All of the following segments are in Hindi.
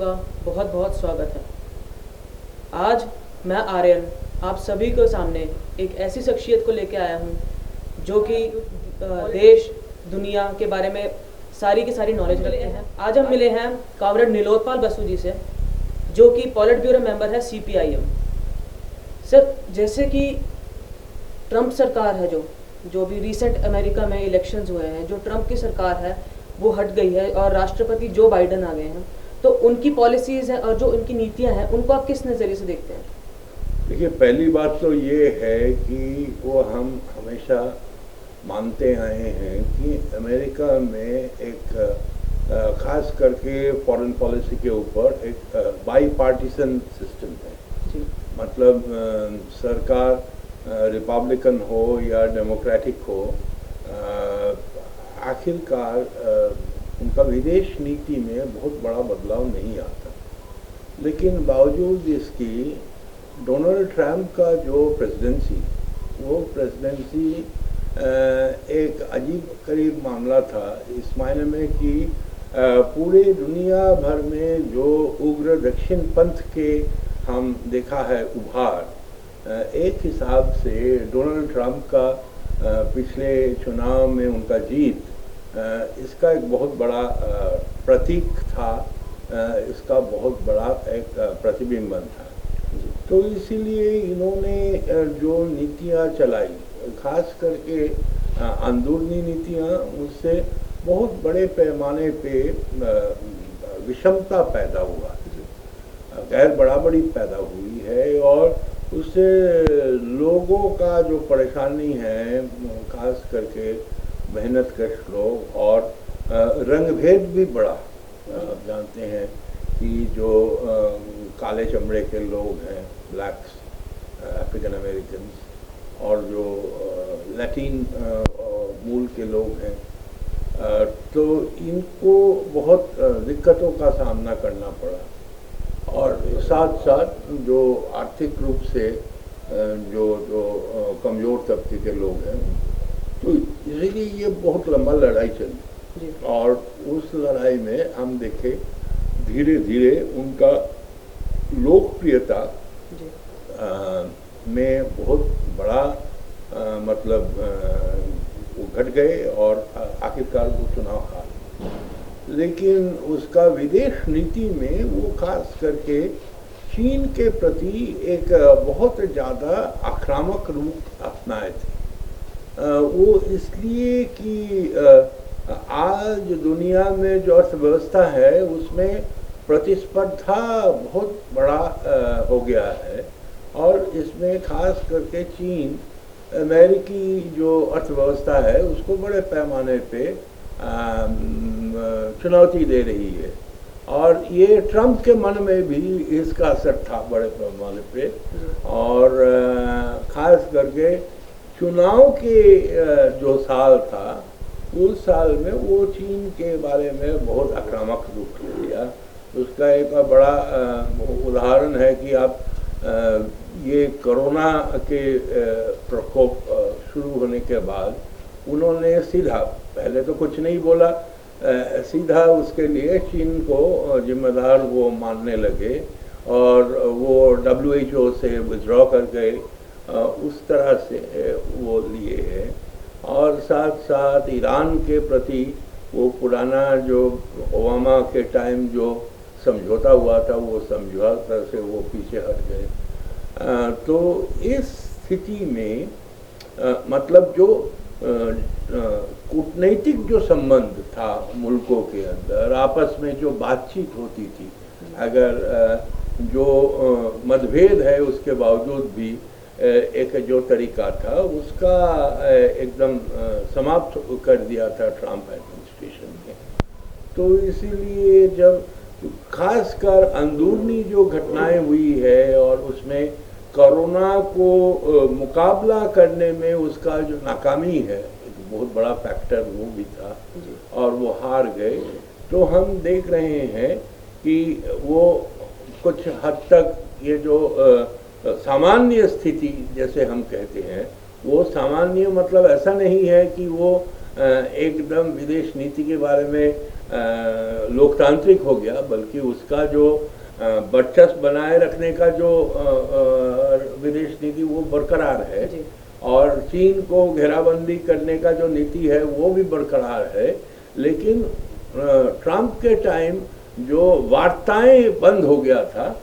का बहुत बहुत स्वागत है। आज मैं आर्यन आप सभी के सामने एक ऐसी शख्सियत को लेकर आया हूँ जो कि देश दुनिया के बारे में सारी की सारी नॉलेज रखते हैं। आज हम मिले हैं कॉमरेड नीलोत्पल बसु जी से, जो कि पॉलिट ब्यूरो मेंबर है CPIM। सर, जैसे कि ट्रंप सरकार है जो भी रिसेंट अमेरिका में इलेक्शंस हुए हैं, जो ट्रंप की सरकार है वो हट गई है और राष्ट्रपति जो बाइडन आ गए हैं, तो उनकी पॉलिसीज़ हैं और जो उनकी नीतियां हैं उनको आप किस नज़रिए से देखते हैं? देखिए, पहली बात तो ये है कि वो हम हमेशा मानते आए हैं कि अमेरिका में एक ख़ास करके फॉरेन पॉलिसी के ऊपर एक बाई पार्टीसन सिस्टम है जी। मतलब सरकार रिपब्लिकन हो या डेमोक्रेटिक हो, आखिरकार उनका विदेश नीति में बहुत बड़ा बदलाव नहीं आता। लेकिन बावजूद इसकी डोनाल्ड ट्रंप का जो प्रेसिडेंसी एक अजीब करीब मामला था, इस मायने में कि पूरे दुनिया भर में जो उग्र दक्षिण पंथ के हम देखा है उभार, एक हिसाब से डोनाल्ड ट्रंप का पिछले चुनाव में उनका जीत इसका एक बहुत बड़ा प्रतीक था, इसका बहुत बड़ा एक प्रतिबिंबन था। तो इसीलिए इन्होंने जो नीतियां चलाई, खास करके अंदरूनी नीतियां, उससे बहुत बड़े पैमाने पे विषमता पैदा हुआ, गैर बराबरी पैदा हुई है और उससे लोगों का जो परेशानी है, खास करके मेहनतकश लोग और रंगभेद भी बढ़ा। आप जानते हैं कि जो काले चमड़े के लोग हैं, ब्लैक्स, अफ्रीकन अमेरिकन, और जो लैटिन मूल के लोग हैं, तो इनको बहुत दिक्कतों का सामना करना पड़ा। और साथ साथ जो आर्थिक रूप से जो कमज़ोर तबके के लोग हैं, तो इसलिए ये बहुत लंबा लड़ाई चली और उस लड़ाई में हम देखे धीरे धीरे उनका लोकप्रियता में बहुत बड़ा मतलब वो घट गए और आखिरकार वो चुनाव हार। लेकिन उसका विदेश नीति में वो खास करके चीन के प्रति एक बहुत ज़्यादा आक्रामक रूप अपनाए थे। वो इसलिए कि आज दुनिया में जो अर्थव्यवस्था है उसमें प्रतिस्पर्धा बहुत बड़ा हो गया है और इसमें खास करके चीन अमेरिकी जो अर्थव्यवस्था है उसको बड़े पैमाने पे चुनौती दे रही है। और ये ट्रंप के मन में भी इसका असर था बड़े पैमाने पे, और ख़ास करके चुनाव के जो साल था उस साल में वो चीन के बारे में बहुत आक्रामक रूप ले लिया। उसका एक बड़ा उदाहरण है कि आप ये कोरोना के प्रकोप शुरू होने के बाद उन्होंने सीधा, पहले तो कुछ नहीं बोला, सीधा उसके लिए चीन को जिम्मेदार वो मानने लगे और वो WHO से विथड्रॉ कर गए, उस तरह से वो लिए है। और साथ साथ ईरान के प्रति वो पुराना जो ओबामा के टाइम जो समझौता हुआ था, वो समझौता से वो पीछे हट गए। तो इस स्थिति में मतलब जो कूटनीतिक जो संबंध था मुल्कों के अंदर, आपस में जो बातचीत होती थी, अगर जो मतभेद है उसके बावजूद भी एक जो तरीका था उसका एकदम समाप्त कर दिया था ट्रंप एडमिनिस्ट्रेशन ने। तो इसीलिए जब खासकर अंदरूनी जो घटनाएं हुई है और उसमें कोरोना को मुकाबला करने में उसका जो नाकामी है, एक बहुत बड़ा फैक्टर वो भी था और वो हार गए। तो हम देख रहे हैं कि वो कुछ हद तक ये जो सामान्य स्थिति जैसे हम कहते हैं, वो सामान्य मतलब ऐसा नहीं है कि वो एकदम विदेश नीति के बारे में लोकतांत्रिक हो गया, बल्कि उसका जो वर्चस्व बनाए रखने का जो विदेश नीति वो बरकरार है, और चीन को घेराबंदी करने का जो नीति है वो भी बरकरार है। लेकिन ट्रंप के टाइम जो वार्ताएं बंद हो गया था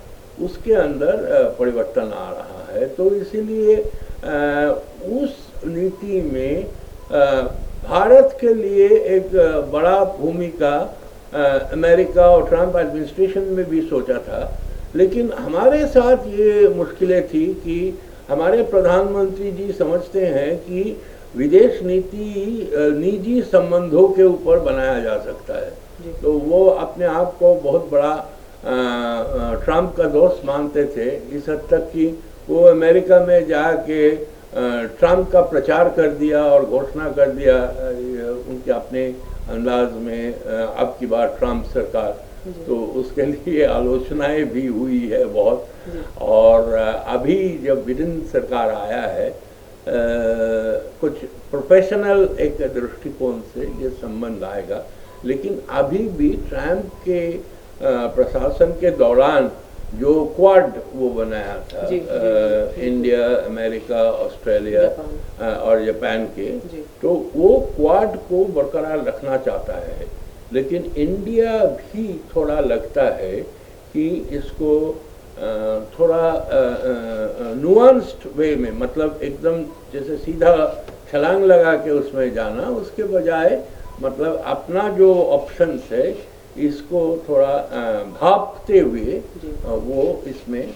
उसके अंदर परिवर्तन आ रहा है। तो इसीलिए उस नीति में भारत के लिए एक बड़ा भूमिका अमेरिका और ट्रंप एडमिनिस्ट्रेशन में भी सोचा था। लेकिन हमारे साथ ये मुश्किलें थी कि हमारे प्रधानमंत्री जी समझते हैं कि विदेश नीति निजी संबंधों के ऊपर बनाया जा सकता है, तो वो अपने आप को बहुत बड़ा ट्रंप का दोस्त मानते थे, इस हद तक कि वो अमेरिका में जाके ट्रंप का प्रचार कर दिया और घोषणा कर दिया उनके अपने अंदाज में, अब की बार ट्रंप सरकार। तो उसके लिए आलोचनाएं भी हुई है बहुत। और अभी जब बिडेन सरकार आया है, कुछ प्रोफेशनल एक दृष्टिकोण से ये संबंध आएगा। लेकिन अभी भी ट्रंप के प्रशासन के दौरान जो क्वाड वो बनाया था, इंडिया, अमेरिका, ऑस्ट्रेलिया और जापान के, तो वो क्वाड को बरकरार रखना चाहता है। लेकिन इंडिया भी थोड़ा लगता है कि इसको थोड़ा नुआंस्ड वे में, मतलब एकदम जैसे सीधा छलांग लगा के उसमें जाना, उसके बजाय मतलब अपना जो ऑप्शन है इसको थोड़ा भापते हुए वो इसमें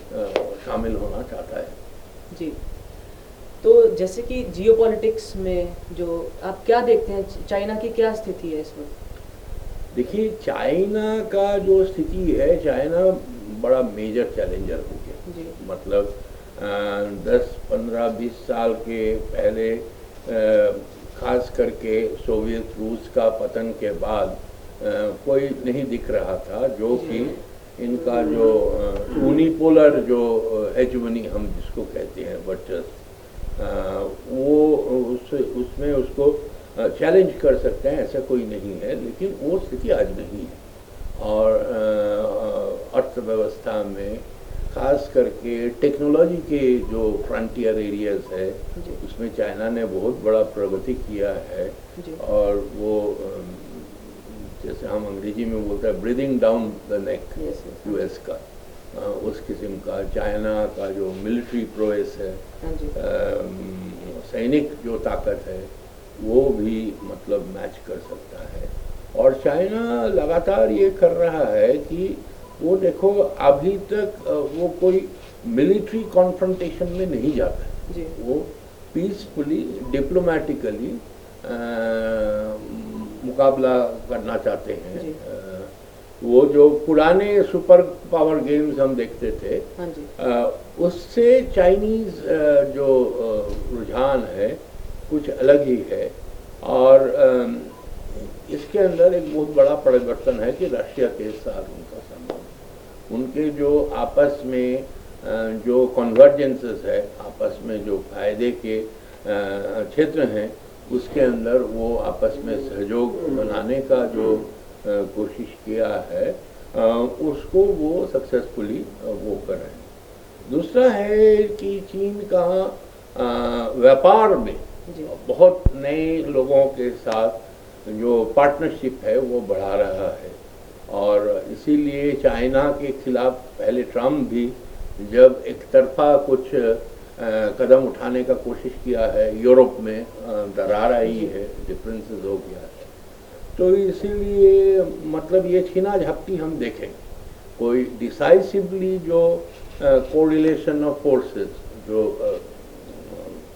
शामिल होना चाहता है। जी, तो जैसे कि जियोपॉलिटिक्स में जो आप क्या देखते हैं, चाइना की क्या स्थिति है इसमें? देखिए, चाइना का जो स्थिति है, चाइना बड़ा मेजर चैलेंजर हो गया। मतलब 10, 15, 20 साल के पहले खास करके सोवियत रूस का पतन के बाद कोई नहीं दिख रहा था जो कि इनका जो यूनिपोलर जो हेजमनी हम जिसको कहते हैं वर्चस्व, वो उसमें उसको चैलेंज कर सकते हैं, ऐसा कोई नहीं है। लेकिन वो स्थिति आज नहीं है। और अर्थव्यवस्था में खास करके टेक्नोलॉजी के जो फ्रंटियर एरियाज है उसमें चाइना ने बहुत बड़ा प्रगति किया है। और वो जैसे हम अंग्रेजी में बोलते हैं breathing down the neck US का, उस किस्म का चाइना का जो मिलिट्री प्रोएस है, सैनिक जो ताकत है, वो भी मतलब मैच कर सकता है। और चाइना लगातार ये कर रहा है कि वो देखो अभी तक वो कोई मिलिट्री कॉन्फ्रंटेशन में नहीं जाता है, वो पीसफुली डिप्लोमेटिकली मुकाबला करना चाहते हैं। वो जो पुराने सुपर पावर गेम्स हम देखते थे, उससे चाइनीज जो रुझान है कुछ अलग ही है। और इसके अंदर एक बहुत बड़ा परिवर्तन है कि रशिया के साथ उनका संबंध, उनके जो आपस में जो कन्वर्जेंसेस है, आपस में जो फायदे के क्षेत्र हैं, उसके अंदर वो आपस में सहयोग बनाने का जो कोशिश किया है, उसको वो सक्सेसफुली वो कर रहे हैं। दूसरा है कि चीन का व्यापार में बहुत नए लोगों के साथ जो पार्टनरशिप है वो बढ़ा रहा है। और इसीलिए चाइना के खिलाफ पहले ट्रम्प भी जब एक तरफा कुछ कदम उठाने का कोशिश किया है, यूरोप में दरार आई है, डिफरेंसेस हो गया है, तो इसीलिए मतलब ये छीना झपटी हम देखें, कोई डिसाइसिवली जो कोरिलेशन ऑफ फोर्सेस, जो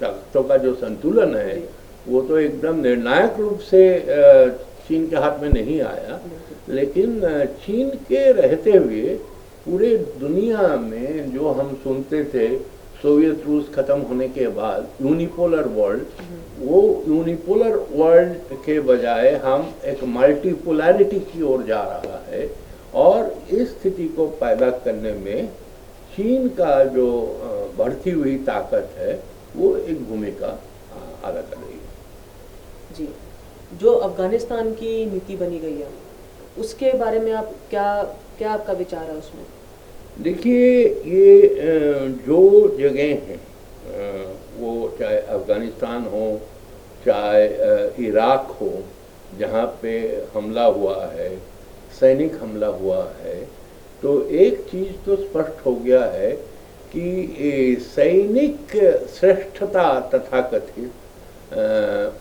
ताकतों का जो संतुलन है, वो तो एकदम निर्णायक रूप से चीन के हाथ में नहीं आया। लेकिन चीन के रहते हुए पूरे दुनिया में जो हम सुनते थे सोवियत रूस खत्म होने के बाद यूनिपोलर वर्ल्ड, वो यूनिपोलर वर्ल्ड के बजाय हम एक मल्टीपोलैरिटी की ओर जा रहा है। और इस स्थिति को पैदा करने में चीन का जो बढ़ती हुई ताकत है वो एक भूमिका अदा कर रही है। जी, जो अफ़गानिस्तान की नीति बनी गई है उसके बारे में आप क्या क्या आपका विचार है उसमें? देखिए, ये जो जगह हैं, वो चाहे अफ़गानिस्तान हो, चाहे इराक हो, जहाँ पे हमला हुआ है, सैनिक हमला हुआ है, तो एक चीज़ तो स्पष्ट हो गया है कि सैनिक श्रेष्ठता तथाकथित,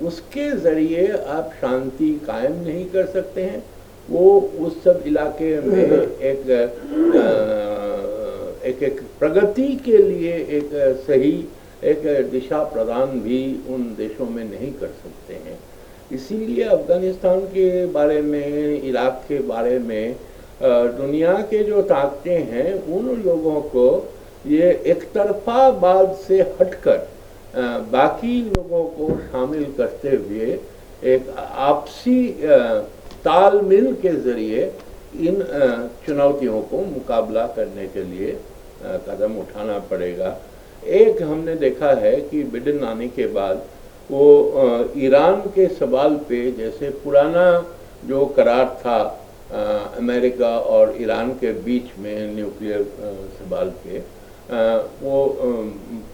उसके ज़रिए आप शांति कायम नहीं कर सकते हैं। वो उस सब इलाके में एक प्रगति के लिए एक सही एक दिशा प्रदान भी उन देशों में नहीं कर सकते हैं। इसीलिए अफ़गानिस्तान के बारे में, इराक के बारे में दुनिया के जो ताकतें हैं, उन लोगों को ये एक तरफावाद से हटकर बाकी लोगों को शामिल करते हुए एक आपसी तालमेल के ज़रिए इन चुनौतियों को मुकाबला करने के लिए कदम उठाना पड़ेगा। एक हमने देखा है कि बिडेन आने के बाद वो ईरान के सवाल पे, जैसे पुराना जो करार था अमेरिका और ईरान के बीच में न्यूक्लियर सवाल पे, वो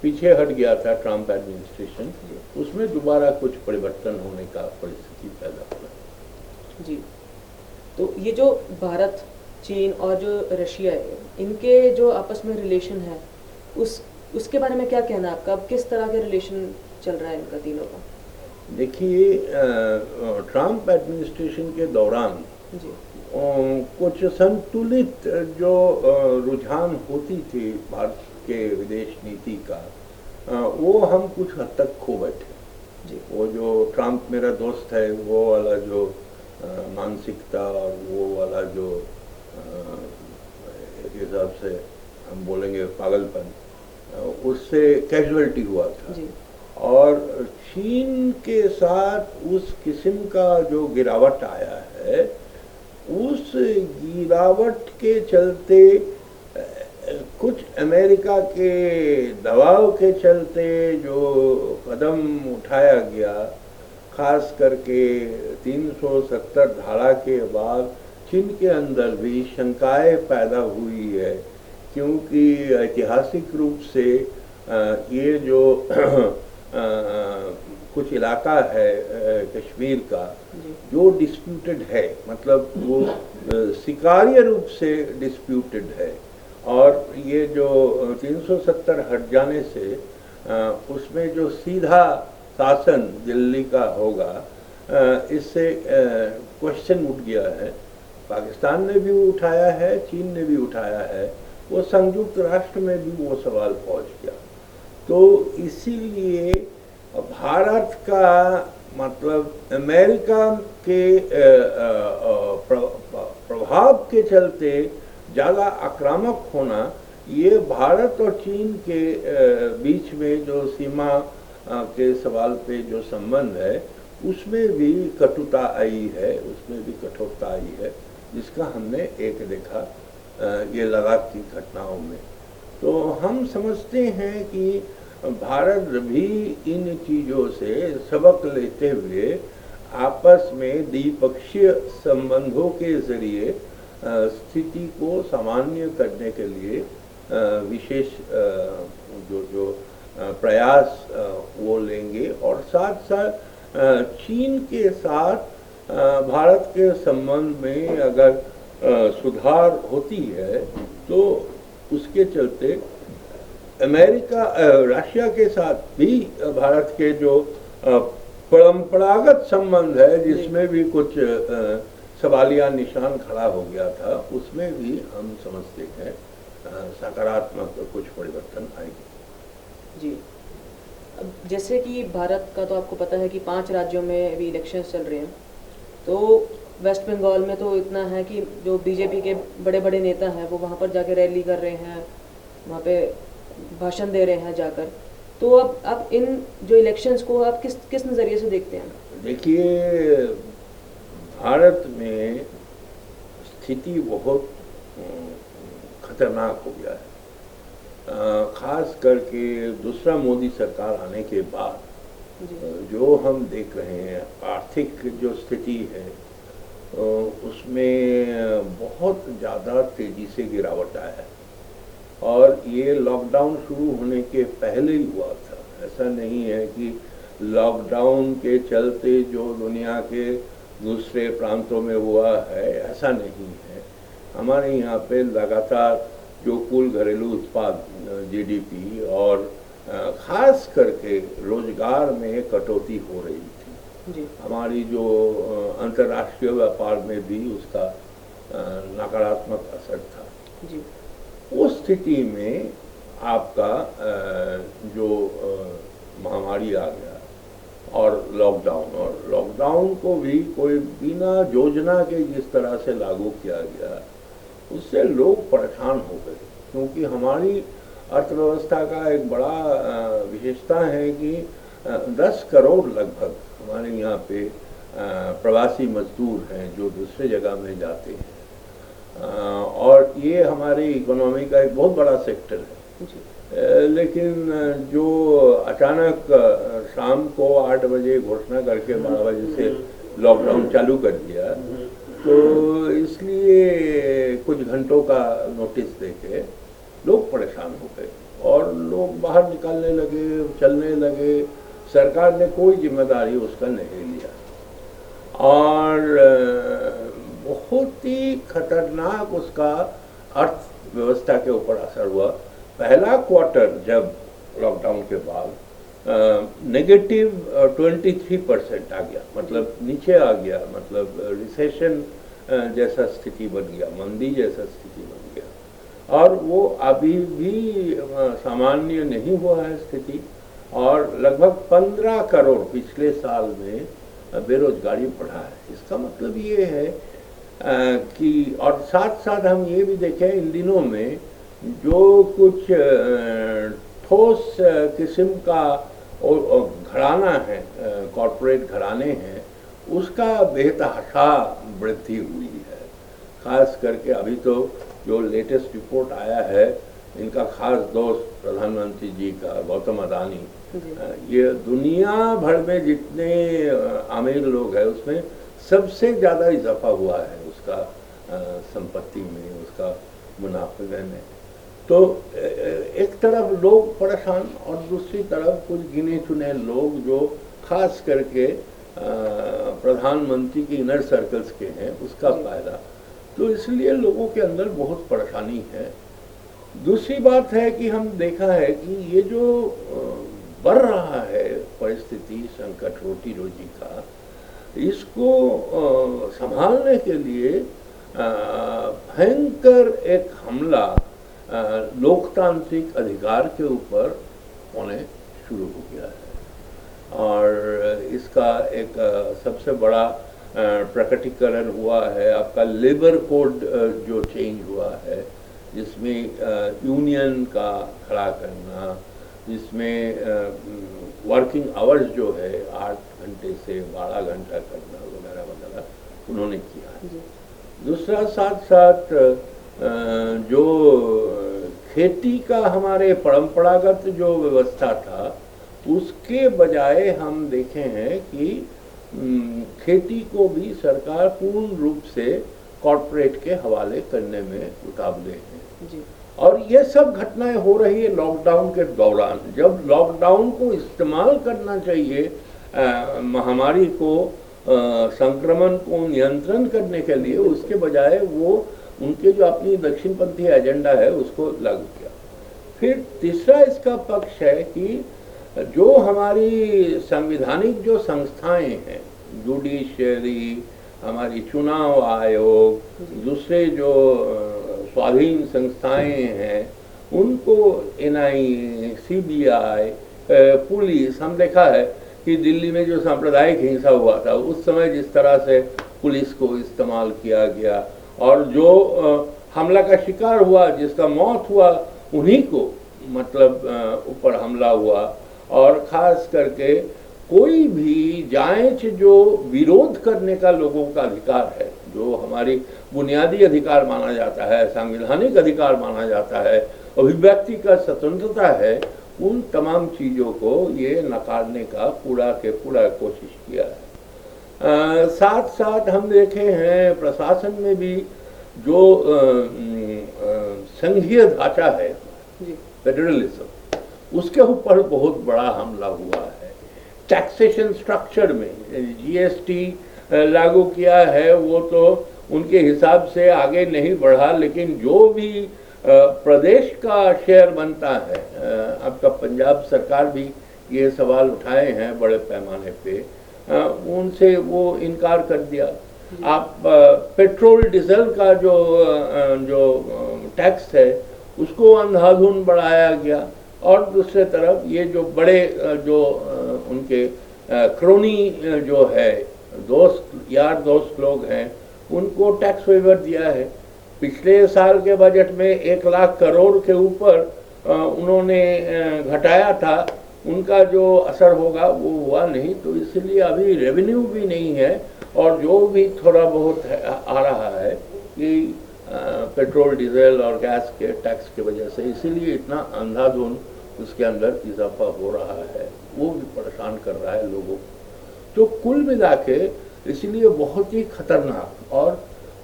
पीछे हट गया था ट्रम्प एडमिनिस्ट्रेशन, उसमें दोबारा कुछ परिवर्तन होने का परिस्थिति पैदा हुआ। जी, तो ये जो भारत, चीन और जो रशिया है, इनके जो आपस में रिलेशन है, उसके बारे में क्या कहना है आपका? अब किस तरह के रिलेशन चल रहा है इनका तीनों का? देखिए, ट्रम्प एडमिनिस्ट्रेशन के दौरान जी, कुछ संतुलित जो रुझान होती थी भारत के विदेश नीति का, वो हम कुछ हद तक खो बैठे। जी, वो जो ट्रम्प मेरा दोस्त है, वो वाला जो मानसिकता और वो वाला जो एक हिसाब से हम बोलेंगे पागलपन, उससे कैजुअलिटी हुआ था। जी, और चीन के साथ उस किस्म का जो गिरावट आया है, उस गिरावट के चलते कुछ अमेरिका के दबाव के चलते जो कदम उठाया गया, खास करके 370 धारा के बाद चीन के अंदर भी शंकाएं पैदा हुई है, क्योंकि ऐतिहासिक रूप से ये जो कुछ इलाका है कश्मीर का, जो डिस्प्यूटेड है, मतलब वो शिकारीय रूप से डिस्प्यूटेड है, और ये जो 370 हट जाने से उसमें जो सीधा शासन दिल्ली का होगा, इससे क्वेश्चन उठ गया है। पाकिस्तान ने भी उठाया है, चीन ने भी उठाया है, वो संयुक्त राष्ट्र में भी वो सवाल पहुंच गया। तो इसीलिए भारत का मतलब अमेरिका के प्रभाव के चलते ज़्यादा आक्रामक होना, ये भारत और चीन के बीच में जो सीमा के सवाल पे जो संबंध है, उसमें भी कटुता आई है, उसमें भी कठोरता आई है, जिसका हमने एक देखा ये लद्दाख की घटनाओं में। तो हम समझते हैं कि भारत भी इन चीज़ों से सबक लेते हुए आपस में द्विपक्षीय संबंधों के ज़रिए स्थिति को सामान्य करने के लिए विशेष जो प्रयास वो लेंगे, और साथ साथ चीन के साथ भारत के संबंध में अगर सुधार होती है, तो उसके चलते अमेरिका रशिया के साथ भी भारत के जो परंपरागत संबंध है, जिसमें भी कुछ सवालिया निशान खड़ा हो गया था, उसमें भी हम समझते हैं सकारात्मक कुछ परिवर्तन आएंगे। जी, अब जैसे कि भारत का तो आपको पता है कि 5 राज्यों में अभी इलेक्शंस चल रहे हैं, तो वेस्ट बंगाल में तो इतना है कि जो बीजेपी के बड़े बड़े नेता हैं वो वहाँ पर जाके रैली कर रहे हैं, वहाँ पे भाषण दे रहे हैं जाकर। तो अब आप इन जो इलेक्शंस को आप किस नज़रिए से देखते हैं? देखिए, भारत में स्थिति बहुत खतरनाक हो गया है, खास करके दूसरा मोदी सरकार आने के बाद जो हम देख रहे हैं आर्थिक जो स्थिति है उसमें बहुत ज़्यादा तेज़ी से गिरावट आया है और ये लॉकडाउन शुरू होने के पहले ही हुआ था। ऐसा नहीं है कि लॉकडाउन के चलते जो दुनिया के दूसरे प्रांतों में हुआ है, ऐसा नहीं है। हमारे यहाँ पे लगातार जो कुल घरेलू उत्पाद जीडीपी और ख़ास करके रोजगार में कटौती हो रही थी जी। हमारी जो अंतर्राष्ट्रीय व्यापार में भी उसका नकारात्मक असर था जी। उस स्थिति में आपका जो महामारी आ गया और लॉकडाउन को भी कोई बिना योजना के जिस तरह से लागू किया गया उससे लोग परेशान हो गए, क्योंकि हमारी अर्थव्यवस्था का एक बड़ा विशेषता है कि 10 करोड़ लगभग हमारे यहाँ पे प्रवासी मजदूर हैं जो दूसरे जगह में जाते हैं और ये हमारी इकोनॉमी का एक बहुत बड़ा सेक्टर है। लेकिन जो अचानक शाम को 8 बजे घोषणा करके 12 बजे से लॉकडाउन चालू कर दिया, तो इसलिए कुछ घंटों का नोटिस देके लोग परेशान हो गए और लोग बाहर निकलने लगे, चलने लगे। सरकार ने कोई जिम्मेदारी उसका नहीं लिया और बहुत ही खतरनाक उसका अर्थव्यवस्था के ऊपर असर हुआ। पहला क्वार्टर जब लॉकडाउन के बाद नेगेटिव 23% आ गया, मतलब नीचे आ गया, मतलब रिसेशन जैसा स्थिति बन गया, मंदी जैसा स्थिति बन गया और वो अभी भी सामान्य नहीं हुआ है स्थिति और लगभग 15 करोड़ पिछले साल में बेरोजगारी बढ़ा है। इसका मतलब ये है कि और साथ साथ हम ये भी देखें इन दिनों में जो कुछ ठोस किस्म का घराना है, कॉरपोरेट घराने हैं, उसका बेतहाशा वृद्धि हुई है। खास करके अभी तो जो लेटेस्ट रिपोर्ट आया है, इनका खास दोस्त प्रधानमंत्री जी का गौतम अदानी, ये दुनिया भर में जितने अमीर लोग हैं उसमें सबसे ज़्यादा इजाफा हुआ है उसका संपत्ति में, उसका मुनाफे में। तो एक तरफ लोग परेशान और दूसरी तरफ कुछ गिने चुने लोग जो खास करके प्रधानमंत्री के इनर सर्कल्स के हैं उसका फायदा, तो इसलिए लोगों के अंदर बहुत परेशानी है। दूसरी बात है कि हम देखा है कि ये जो बढ़ रहा है परिस्थिति, संकट रोटी रोजी का, इसको संभालने के लिए भयंकर एक हमला लोकतांत्रिक अधिकार के ऊपर होने शुरू हो गया है और इसका एक सबसे बड़ा प्रकटीकरण हुआ है आपका लेबर कोड जो चेंज हुआ है, जिसमें यूनियन का खड़ा करना, जिसमें वर्किंग आवर्स जो है 8 घंटे से 12 घंटा करना वगैरह वगैरह उन्होंने किया है। दूसरा साथ साथ जो खेती का हमारे परंपरागत जो व्यवस्था था उसके बजाय हम देखे हैं कि खेती को भी सरकार पूर्ण रूप से कॉरपोरेट के हवाले करने में उतावले हैं जी। और ये सब घटनाएं हो रही है लॉकडाउन के दौरान, जब लॉकडाउन को इस्तेमाल करना चाहिए महामारी को, संक्रमण को नियंत्रण करने के लिए, उसके बजाय वो उनके जो अपनी दक्षिणपंथी एजेंडा है उसको लागू किया। फिर तीसरा इसका पक्ष है कि जो हमारी संवैधानिक जो संस्थाएं हैं, जुडिशरी, हमारी चुनाव आयोग, दूसरे जो स्वाधीन संस्थाएं हैं, उनको NIA, CBI, पुलिस, हम देखा है कि दिल्ली में जो सांप्रदायिक हिंसा हुआ था उस समय जिस तरह से पुलिस को इस्तेमाल किया गया और जो हमला का शिकार हुआ, जिसका मौत हुआ, उन्हीं को मतलब ऊपर हमला हुआ। और ख़ास करके कोई भी जांच जो विरोध करने का लोगों का अधिकार है, जो हमारी बुनियादी अधिकार माना जाता है, संवैधानिक अधिकार माना जाता है, अभिव्यक्ति का स्वतंत्रता है, उन तमाम चीज़ों को ये नकारने का पूरा के पूरा कोशिश किया है। साथ साथ हम देखे हैं प्रशासन में भी जो संघीय ढांचा है, फेडरलिज्म, उसके ऊपर बहुत बड़ा हमला हुआ है। टैक्सेशन स्ट्रक्चर में जीएसटी लागू किया है, वो तो उनके हिसाब से आगे नहीं बढ़ा, लेकिन जो भी प्रदेश का शेयर बनता है, आपका पंजाब सरकार भी ये सवाल उठाए हैं बड़े पैमाने पे, उनसे वो इनकार कर दिया। आप पेट्रोल डीजल का जो टैक्स है उसको अंधाधुंध बढ़ाया गया, और दूसरे तरफ ये जो बड़े जो उनके क्रोनी जो है, दोस्त यार दोस्त लोग हैं, उनको टैक्स वेवर दिया है। पिछले साल के बजट में 1 लाख करोड़ के ऊपर उन्होंने घटाया था, उनका जो असर होगा वो हुआ नहीं, तो इसलिए अभी रेवेन्यू भी नहीं है, और जो भी थोड़ा बहुत आ रहा है कि पेट्रोल डीजल और गैस के टैक्स की वजह से, इसीलिए इतना अंधाधुंध उसके अंदर इजाफा हो रहा है, वो भी परेशान कर रहा है लोगों को। तो कुल मिला के इसलिए बहुत ही खतरनाक और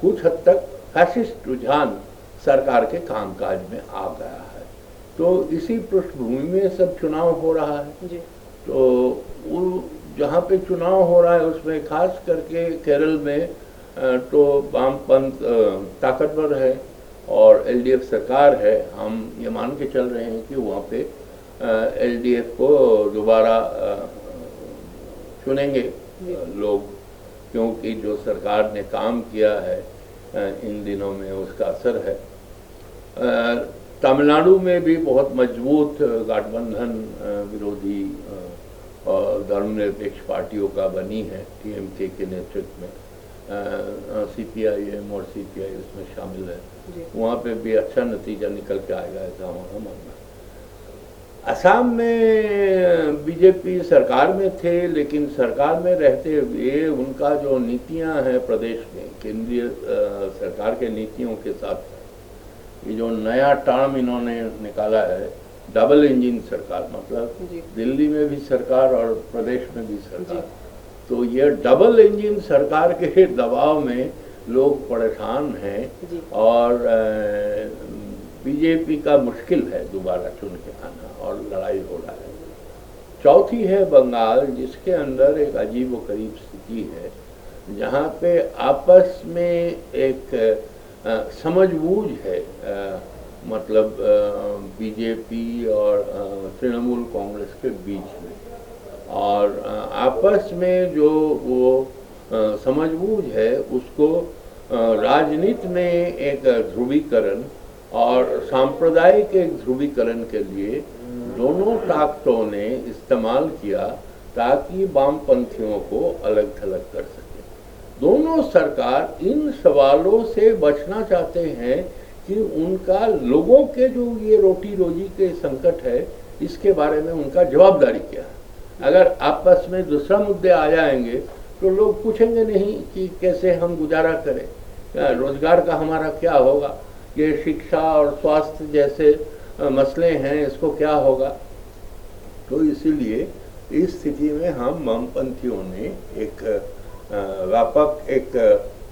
कुछ हद तक फैसिस्ट रुझान सरकार के कामकाज में आ गया है। तो इसी पृष्ठभूमि में सब चुनाव हो रहा है जी। तो वो जहाँ पे चुनाव हो रहा है उसमें खास करके केरल में तो वामपंथ ताकतवर है और एलडीएफ सरकार है। हम ये मान के चल रहे हैं कि वहाँ पे एलडीएफ को दोबारा चुनेंगे लोग, क्योंकि जो सरकार ने काम किया है इन दिनों में उसका असर है। तमिलनाडु में भी बहुत मजबूत गठबंधन विरोधी और धर्मनिरपेक्ष पार्टियों का बनी है टीएमके के नेतृत्व में। सीपीआईएम और सीपीआई उसमें शामिल है, वहाँ पे भी अच्छा नतीजा निकल के आएगा, ऐसा हमारा मानना है। असम में बीजेपी सरकार में थे, लेकिन सरकार में रहते हुए उनका जो नीतियां हैं प्रदेश में, केंद्रीय सरकार के नीतियों के साथ ये जो नया टर्म इन्होंने निकाला है, डबल इंजन सरकार, मतलब दिल्ली में भी सरकार और प्रदेश में भी सरकार, तो ये डबल इंजन सरकार के दबाव में लोग परेशान हैं और बीजेपी का मुश्किल है दोबारा चुन के आना, और लड़ाई हो रहा है। चौथी है बंगाल, जिसके अंदर एक अजीब व करीब स्थिति है, जहाँ पे आपस में एक समझबूझ है, मतलब बीजेपी और तृणमूल कांग्रेस के बीच में, और आपस में जो वो समझबूझ है उसको राजनीति में एक ध्रुवीकरण और सांप्रदायिक एक ध्रुवीकरण के लिए दोनों ताकतों ने इस्तेमाल किया ताकि वामपंथियों को अलग थलग कर सके। दोनों सरकार इन सवालों से बचना चाहते हैं कि उनका लोगों के जो ये रोटी रोजी के संकट है, इसके बारे में उनका जवाबदारी क्या है। अगर आपस में दूसरा मुद्दे आ जाएंगे तो लोग पूछेंगे नहीं कि कैसे हम गुजारा करें, रोजगार का हमारा क्या होगा, ये शिक्षा और स्वास्थ्य जैसे मसले हैं, इसको क्या होगा। तो इसीलिए इस स्थिति में हम वामपंथियों ने एक व्यापक एक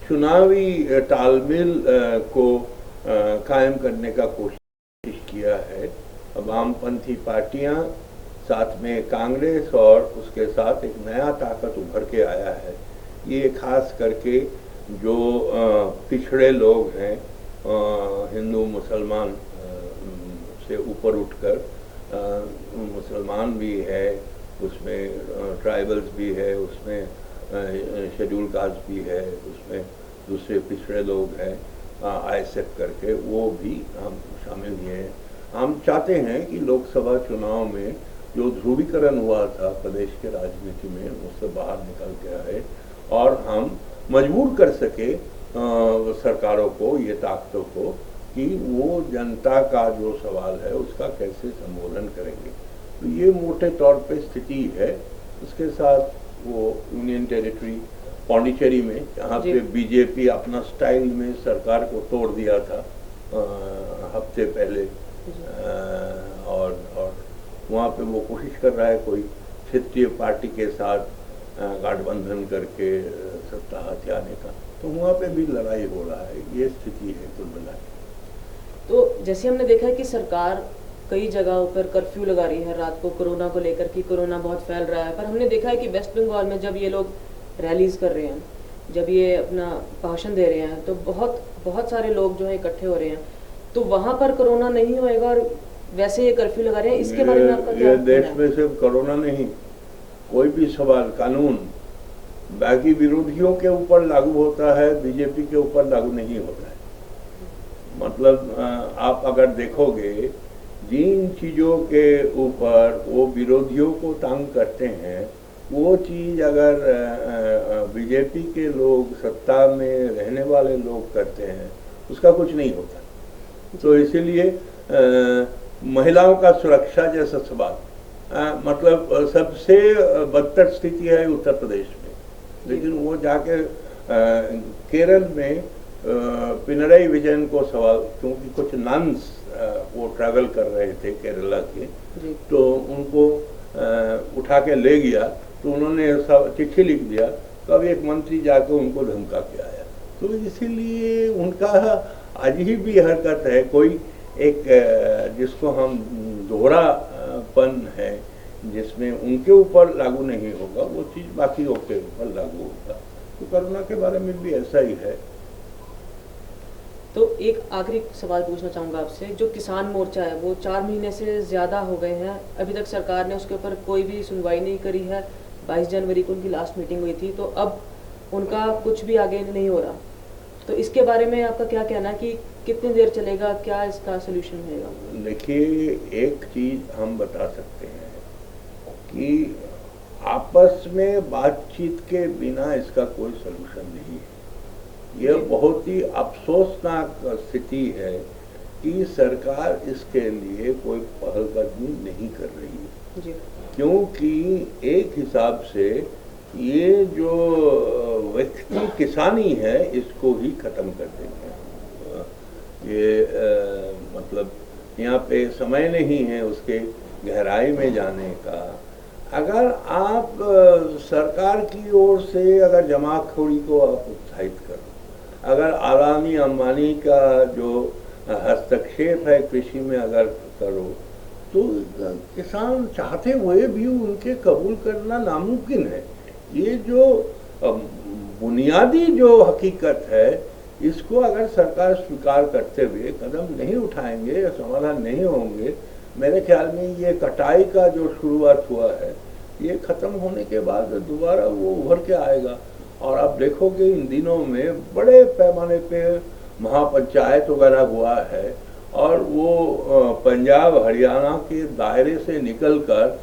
चुनावी तालमेल को कायम करने का कोशिश किया है। वामपंथी पार्टियां, साथ में कांग्रेस, और उसके साथ एक नया ताकत उभर के आया है। ये खास करके जो पिछड़े लोग हैं, हिंदू मुसलमान से ऊपर उठकर, मुसलमान भी है उसमें, ट्राइबल्स भी है उसमें, शेड्यूल कास्ट भी है उसमें, दूसरे पिछड़े लोग हैं आईएसएफ करके, वो भी हम शामिल हैं। हम चाहते हैं कि लोकसभा चुनाव में जो ध्रुवीकरण हुआ था प्रदेश के राजनीति में, उससे बाहर निकल के आए और हम मजबूर कर सके सरकारों को, ये ताकतों को, कि वो जनता का जो सवाल है उसका कैसे संबोधन करेंगे। तो ये मोटे तौर पे स्थिति है। उसके साथ वो यूनियन टेरिटरी पौंडीचेरी में, जहाँ पे बीजेपी अपना स्टाइल में सरकार को तोड़ दिया था हफ्ते पहले, और वहाँ पे वो कोशिश कर रहा है कोई क्षेत्रीय पार्टी के साथ गठबंधन करके सत्ता हाथ आने का, तो वहाँ पे भी लड़ाई हो रहा है। ये स्थिति है कुल मिला के। तो जैसे हमने देखा है कि सरकार कई जगहों पर कर्फ्यू लगा रही है रात को कोरोना को लेकर कि कोरोना बहुत फैल रहा है, पर हमने देखा है कि वेस्ट बंगाल में जब ये लोग रैलीज कर रहे हैं, जब ये अपना भाषण दे रहे हैं, तो बहुत बहुत सारे लोग जो है इकट्ठे हो रहे हैं, तो वहाँ पर कोरोना नहीं होएगा और वैसे ये कर्फ्यू लगा रहे हैं। इसके बारे में आपका क्या देश में सिर्फ कोरोना नहीं, कोई भी सवाल कानून बाकी विरोधियों के ऊपर लागू होता है, बीजेपी के ऊपर लागू नहीं होता है। मतलब आप अगर देखोगे जिन चीज़ों के ऊपर वो विरोधियों को तंग करते हैं, वो चीज़ अगर बीजेपी के लोग, सत्ता में रहने वाले लोग करते हैं, उसका कुछ नहीं होता। तो इसीलिए महिलाओं का सुरक्षा जैसा सवाल, मतलब सबसे बदतर स्थिति है उत्तर प्रदेश में, लेकिन वो जाके केरल में पिनराई विजयन को सवाल, क्योंकि कुछ नन्स वो ट्रैवल कर रहे थे केरला के, तो उनको उठा के ले गया, तो उन्होंने चिट्ठी लिख दिया, तो अब एक मंत्री जाके उनको धमका के आया। तो इसीलिए उनका अजीब ही हरकत है, कोई एक जिसको हम दोहरापन है, जिसमें उनके ऊपर लागू नहीं होगा वो चीज़ बाकियों के ऊपर लागू होगा। तो कोरोना के बारे में भी ऐसा ही है। तो एक आखिरी सवाल पूछना चाहूँगा आपसे, जो किसान मोर्चा है वो 4 महीने से ज़्यादा हो गए हैं, अभी तक सरकार ने उसके ऊपर कोई भी सुनवाई नहीं करी है। 22 जनवरी को उनकी लास्ट मीटिंग हुई थी, तो अब उनका कुछ भी आगे नहीं हो रहा, तो इसके बारे में आपका क्या कहना है कि कितनी देर चलेगा, क्या इसका सोल्यूशन रहेगा? देखिए, एक चीज़ हम बता सकते हैं कि आपस में बातचीत के बिना इसका कोई सलूशन नहीं है। यह बहुत ही अफसोसनाक स्थिति है कि सरकार इसके लिए कोई पहलकदमी नहीं कर रही है जी। क्योंकि एक हिसाब से ये जो व्यक्ति किसानी है इसको ही खत्म कर देंगे। ये मतलब यहाँ पे समय नहीं है उसके गहराई में जाने का। अगर आप सरकार की ओर से अगर जमाखोरी को आप उत्साहित करो, अगर अदानी अंबानी का जो हस्तक्षेप है कृषि में अगर करो, तो किसान चाहते हुए भी उनके कबूल करना नामुमकिन है। ये जो बुनियादी जो हकीकत है, इसको अगर सरकार स्वीकार करते हुए कदम नहीं उठाएंगे या समाधान नहीं होंगे, मेरे ख्याल में ये कटाई का जो शुरुआत हुआ है, ये ख़त्म होने के बाद दोबारा वो उभर के आएगा। और आप देखोगे इन दिनों में बड़े पैमाने पे महापंचायत वगैरह हुआ है, और वो पंजाब हरियाणा के दायरे से निकलकर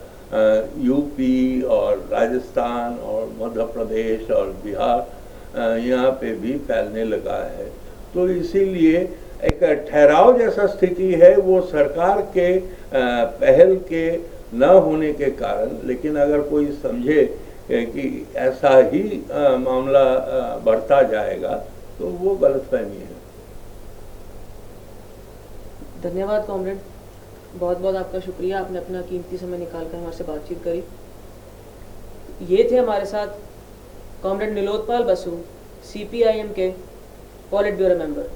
यूपी और राजस्थान और मध्य प्रदेश और बिहार यहाँ पे भी फैलने लगा है। तो इसीलिए एक ठहराव जैसा स्थिति है वो सरकार के पहल के न होने के कारण। लेकिन अगर कोई समझे कि ऐसा ही मामला बढ़ता जाएगा तो वो गलतफहमी है। धन्यवाद कॉमरेड, बहुत बहुत आपका शुक्रिया, आपने अपना कीमती समय निकाल कर हमारे से बातचीत करी। ये थे हमारे साथ कॉमरेड निलोत्पल बसु, CPIM के पॉलिट ब्यूरो मेंबर।